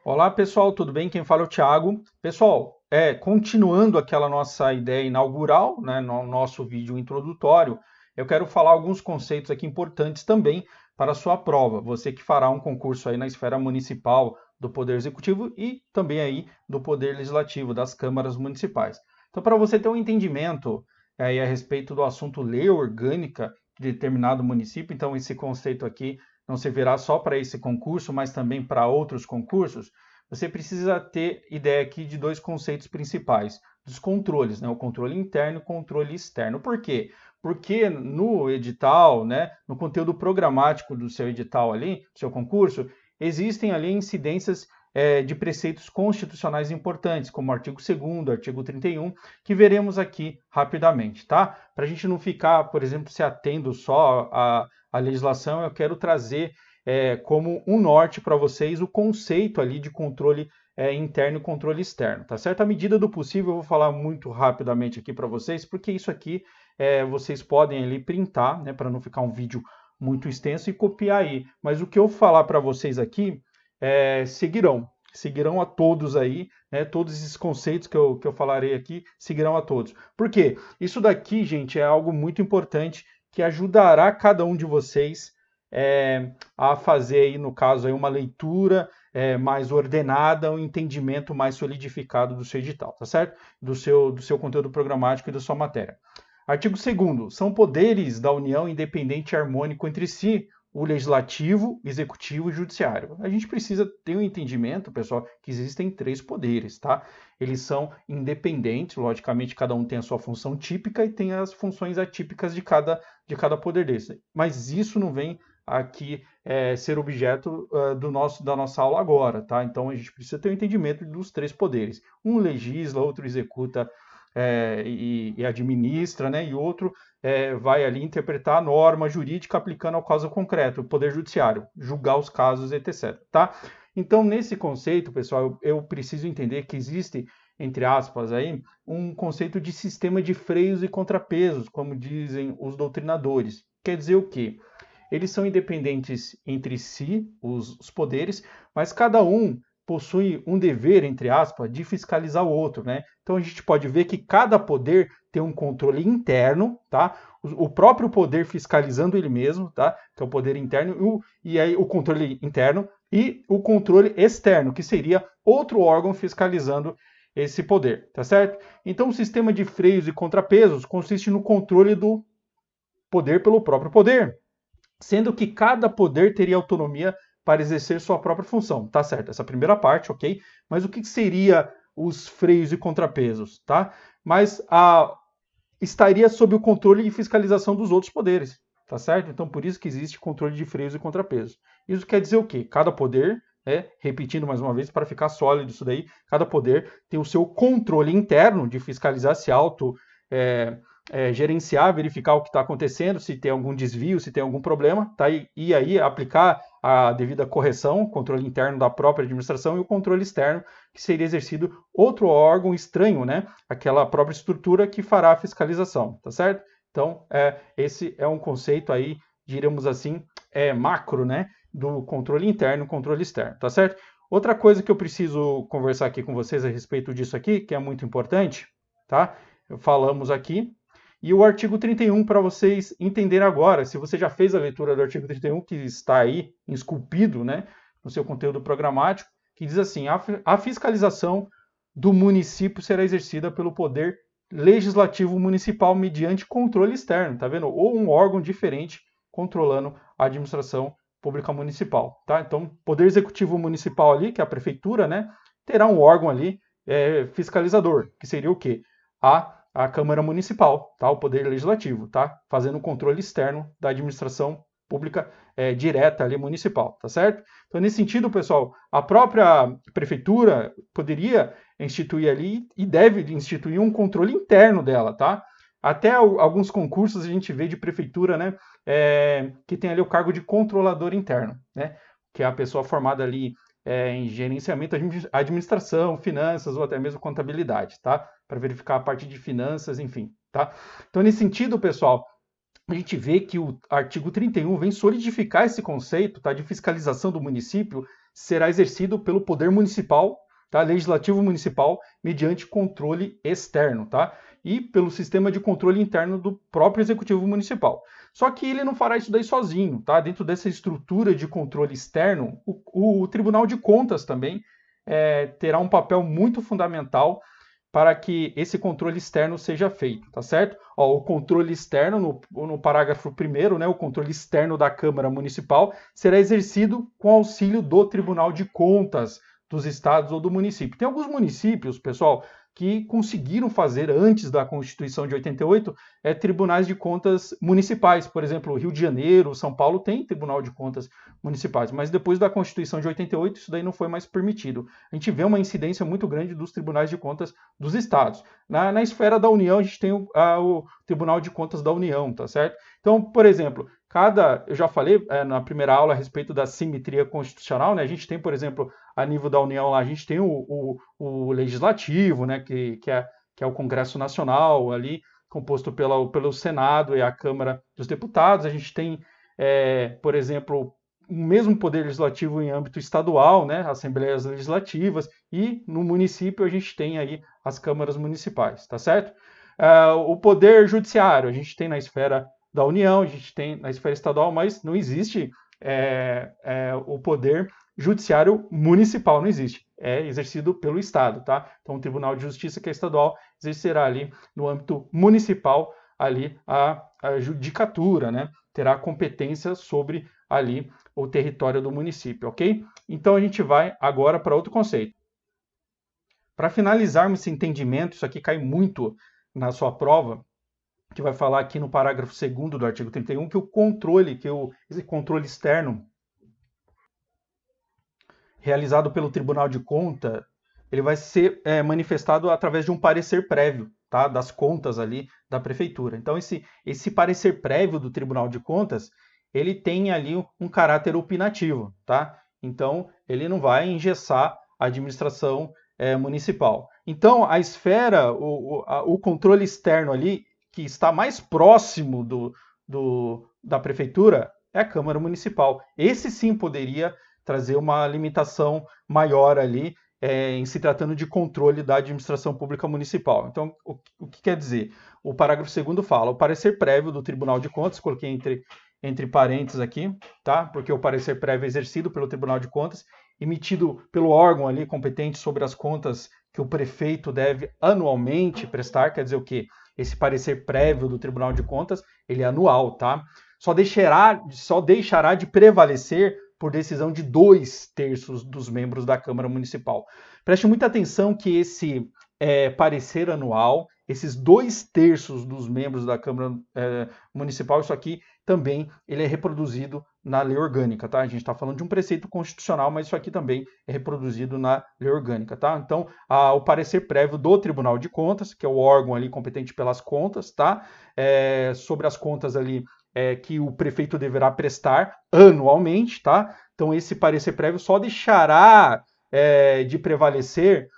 Olá pessoal, tudo bem? Quem fala é o Thiago. Pessoal, continuando aquela nossa ideia inaugural, né, no nosso vídeo introdutório, eu quero falar alguns conceitos aqui importantes também para a sua prova. Você que fará um concurso aí na esfera municipal do Poder Executivo e também aí do Poder Legislativo, das câmaras municipais. Então, para você ter um entendimento aí a respeito do assunto lei orgânica de determinado município, então esse conceito aqui não servirá só para esse concurso, mas também para outros concursos. Você precisa ter ideia aqui de dois conceitos principais, dos controles, né? O controle interno e o controle externo. Por quê? Porque no edital, né, no conteúdo programático do seu edital ali, do seu concurso, existem ali incidências de preceitos constitucionais importantes, como o artigo 2º, artigo 31, que veremos aqui rapidamente, tá? Para a gente não ficar, por exemplo, se atendo só à legislação, eu quero trazer como um norte para vocês o conceito ali de controle interno e controle externo, tá certo? À medida do possível, eu vou falar muito rapidamente aqui para vocês, porque isso aqui vocês podem ali printar, né, para não ficar um vídeo muito extenso e copiar aí. Mas o que eu falar para vocês aqui seguirão a todos aí, né, todos esses conceitos que eu falarei aqui seguirão a todos. Por quê? Isso daqui, gente, é algo muito importante que ajudará cada um de vocês a fazer aí, no caso, aí, uma leitura mais ordenada, um entendimento mais solidificado do seu edital, tá certo? Do seu conteúdo programático e da sua matéria. Artigo 2º. São poderes da União independente e harmônico entre si, o legislativo, executivo e judiciário. A gente precisa ter um entendimento, pessoal, que existem três poderes, tá? Eles são independentes, logicamente cada um tem a sua função típica e tem as funções atípicas de cada poder desse. Mas isso não vem aqui ser objeto da nossa aula agora, tá? Então a gente precisa ter um entendimento dos três poderes. Um legisla, outro executa e administra, né? E outro vai ali interpretar a norma jurídica aplicando ao caso concreto, o poder judiciário, julgar os casos, etc. Tá? Então, nesse conceito, pessoal, eu preciso entender que existe, entre aspas, aí, um conceito de sistema de freios e contrapesos, como dizem os doutrinadores. Quer dizer o quê? Eles são independentes entre si, os poderes, mas cada um possui um dever, entre aspas, de fiscalizar o outro, né? Então a gente pode ver que cada poder tem um controle interno, tá? O próprio poder fiscalizando ele mesmo, tá? Que é o poder interno, e aí o controle interno e o controle externo, que seria outro órgão fiscalizando esse poder, tá certo? Então o sistema de freios e contrapesos consiste no controle do poder pelo próprio poder, sendo que cada poder teria autonomia para exercer sua própria função. Tá certo, essa primeira parte, ok? Mas o que seria os freios e contrapesos, tá? Mas estaria sob o controle e fiscalização dos outros poderes, tá certo? Então, por isso que existe controle de freios e contrapesos. Isso quer dizer o quê? Cada poder, repetindo mais uma vez, para ficar sólido isso daí, cada poder tem o seu controle interno de fiscalizar se é, gerenciar, verificar o que está acontecendo, se tem algum desvio, se tem algum problema, tá? E aí aplicar a devida correção, controle interno da própria administração e o controle externo, que seria exercido outro órgão estranho, né? Aquela própria estrutura que fará a fiscalização, tá certo? Então, esse é um conceito aí, diríamos assim, macro, né? Do controle interno e controle externo, tá certo? Outra coisa que eu preciso conversar aqui com vocês a respeito disso aqui, que é muito importante, tá? Falamos aqui. E o artigo 31, para vocês entenderem agora, se você já fez a leitura do artigo 31, que está aí esculpido, né, no seu conteúdo programático, que diz assim: a fiscalização do município será exercida pelo poder legislativo municipal mediante controle externo, tá vendo? Ou um órgão diferente controlando a administração pública municipal, tá? Então, poder executivo municipal ali, que é a prefeitura, né, terá um órgão ali fiscalizador, que seria o quê? A Câmara Municipal, tá? O Poder Legislativo, tá? Fazendo o controle externo da administração pública direta ali municipal, tá certo? Então, nesse sentido, pessoal, a própria prefeitura poderia instituir ali e deve instituir um controle interno dela, tá? Até alguns concursos a gente vê de prefeitura, né, que tem ali o cargo de controlador interno, né? Que é a pessoa formada ali em gerenciamento, administração, finanças ou até mesmo contabilidade, tá? Para verificar a parte de finanças, enfim, tá? Então, nesse sentido, pessoal, a gente vê que o artigo 31 vem solidificar esse conceito, tá, de fiscalização do município, será exercido pelo Poder Municipal, tá? Legislativo Municipal, mediante controle externo, tá? E pelo sistema de controle interno do próprio Executivo Municipal. Só que ele não fará isso daí sozinho, tá? Dentro dessa estrutura de controle externo, o Tribunal de Contas também terá um papel muito fundamental para que esse controle externo seja feito, tá certo? Ó, o controle externo, no parágrafo 1º, né, o controle externo da Câmara Municipal será exercido com auxílio do Tribunal de Contas dos estados ou do município. Tem alguns municípios, pessoal, que conseguiram fazer, antes da Constituição de 88, tribunais de contas municipais. Por exemplo, Rio de Janeiro, São Paulo tem tribunal de contas municipais, mas depois da Constituição de 88, isso daí não foi mais permitido. A gente vê uma incidência muito grande dos tribunais de contas dos estados. Na esfera da União, a gente tem o Tribunal de Contas da União, tá certo? Então, por exemplo, eu já falei na primeira aula a respeito da simetria constitucional, né? A gente tem, por exemplo, a nível da União lá, a gente tem o Legislativo, né? Que é o Congresso Nacional ali, composto pelo Senado e a Câmara dos Deputados. A gente tem, por exemplo, o mesmo poder legislativo em âmbito estadual, né? Assembleias legislativas, e no município a gente tem aí as câmaras municipais, tá certo? O poder judiciário a gente tem na esfera da União, a gente tem na esfera estadual, mas não existe o poder judiciário municipal, não existe. É exercido pelo Estado, tá? Então, o Tribunal de Justiça, que é estadual, exercerá ali no âmbito municipal ali a judicatura, né? Terá competência sobre ali o território do município, ok? Então, a gente vai agora para outro conceito. Para finalizarmos esse entendimento, isso aqui cai muito na sua prova, que vai falar aqui no parágrafo 2º do artigo 31, que esse controle externo realizado pelo Tribunal de Contas, ele vai ser manifestado através de um parecer prévio, tá? Das contas ali da prefeitura. Então, esse parecer prévio do Tribunal de Contas, ele tem ali um caráter opinativo, tá? Então, ele não vai engessar a administração municipal. Então, a esfera, o controle externo ali, que está mais próximo da prefeitura, é a Câmara Municipal. Esse sim poderia trazer uma limitação maior ali em se tratando de controle da administração pública municipal. Então, o que quer dizer? O parágrafo 2º fala, o parecer prévio do Tribunal de Contas, coloquei entre parênteses aqui, tá? Porque o parecer prévio é exercido pelo Tribunal de Contas, emitido pelo órgão ali competente sobre as contas que o prefeito deve anualmente prestar, quer dizer o quê? Esse parecer prévio do Tribunal de Contas, ele é anual, tá? Só deixará de prevalecer por decisão de 2/3 dos membros da Câmara Municipal. Preste muita atenção que esse parecer anual, esses 2/3 dos membros da Câmara Municipal, isso aqui também ele é reproduzido na lei orgânica, tá? A gente está falando de um preceito constitucional, mas isso aqui também é reproduzido na lei orgânica, tá? Então, o parecer prévio do Tribunal de Contas, que é o órgão ali competente pelas contas, tá? Sobre as contas ali que o prefeito deverá prestar anualmente, tá? Então, esse parecer prévio só deixará de prevalecer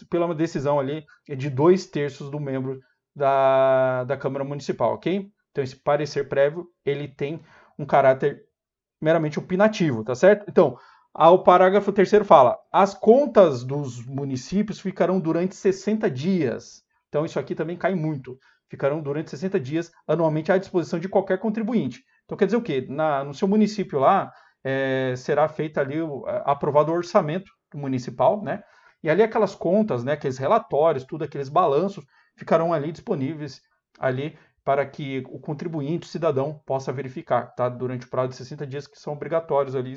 pela uma decisão ali de 2/3 do membro da Câmara Municipal, ok? Então, esse parecer prévio, ele tem um caráter meramente opinativo, tá certo? Então, o parágrafo 3º fala, as contas dos municípios ficarão durante 60 dias. Então, isso aqui também cai muito. Ficarão durante 60 dias anualmente à disposição de qualquer contribuinte. Então, quer dizer o quê? No seu município lá, será feito ali, aprovado o orçamento municipal, né? E ali aquelas contas, né, aqueles relatórios, tudo, aqueles balanços, ficarão ali disponíveis ali para que o contribuinte, o cidadão, possa verificar, tá? Durante o prazo de 60 dias, que são obrigatórios ali,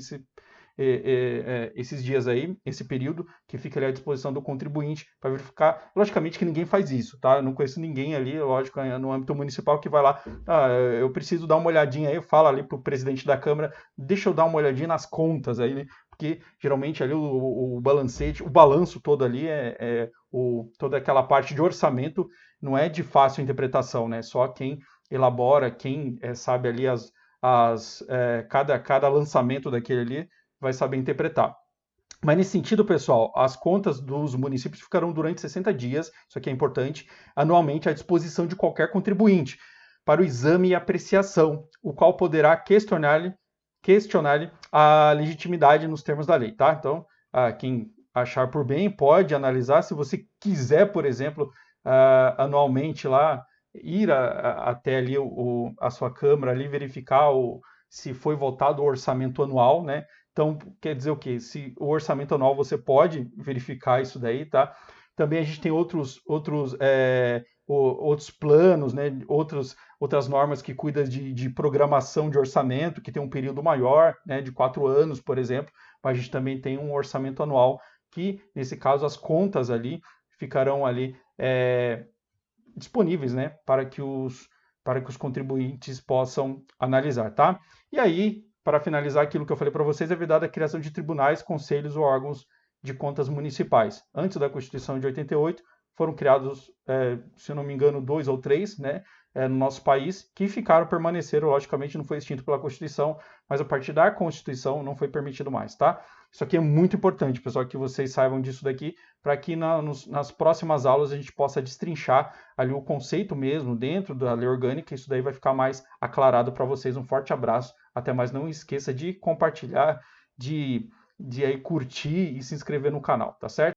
esses dias aí, esse período, que fica ali à disposição do contribuinte para verificar. Logicamente que ninguém faz isso, tá? Eu não conheço ninguém ali, lógico, no âmbito municipal que vai lá, eu preciso dar uma olhadinha aí, fala ali para o presidente da Câmara, deixa eu dar uma olhadinha nas contas aí, né? Porque geralmente ali o balancete, o balanço todo ali, toda aquela parte de orçamento, não é de fácil interpretação, né? Só quem elabora, quem sabe ali cada lançamento daquele ali vai saber interpretar. Mas nesse sentido, pessoal, as contas dos municípios ficarão durante 60 dias, isso aqui é importante, anualmente à disposição de qualquer contribuinte, para o exame e apreciação, o qual poderá questionar-lhe questionar a legitimidade nos termos da lei, tá? Então, quem achar por bem pode analisar. Se você quiser, por exemplo, anualmente lá ir até ali a sua Câmara ali verificar se foi votado o orçamento anual, né? Então, quer dizer o quê? Se o orçamento anual você pode verificar isso daí, tá? Também a gente tem outros planos, né? Outras normas que cuidam de programação de orçamento, que tem um período maior, né? De 4 anos, por exemplo. Mas a gente também tem um orçamento anual que, nesse caso, as contas ali ficarão ali disponíveis, né, para que os contribuintes possam analisar, tá? E aí, para finalizar aquilo que eu falei para vocês, é vedada a criação de tribunais, conselhos ou órgãos de contas municipais. Antes da Constituição de 88, foram criados, se eu não me engano, 2 ou 3, né, no nosso país, que permaneceram, logicamente não foi extinto pela Constituição, mas a partir da Constituição não foi permitido mais, tá? Isso aqui é muito importante, pessoal, que vocês saibam disso daqui, para que nas próximas aulas a gente possa destrinchar ali o conceito mesmo dentro da lei orgânica, isso daí vai ficar mais aclarado para vocês. Um forte abraço, até mais, não esqueça de compartilhar, de aí curtir e se inscrever no canal, tá certo?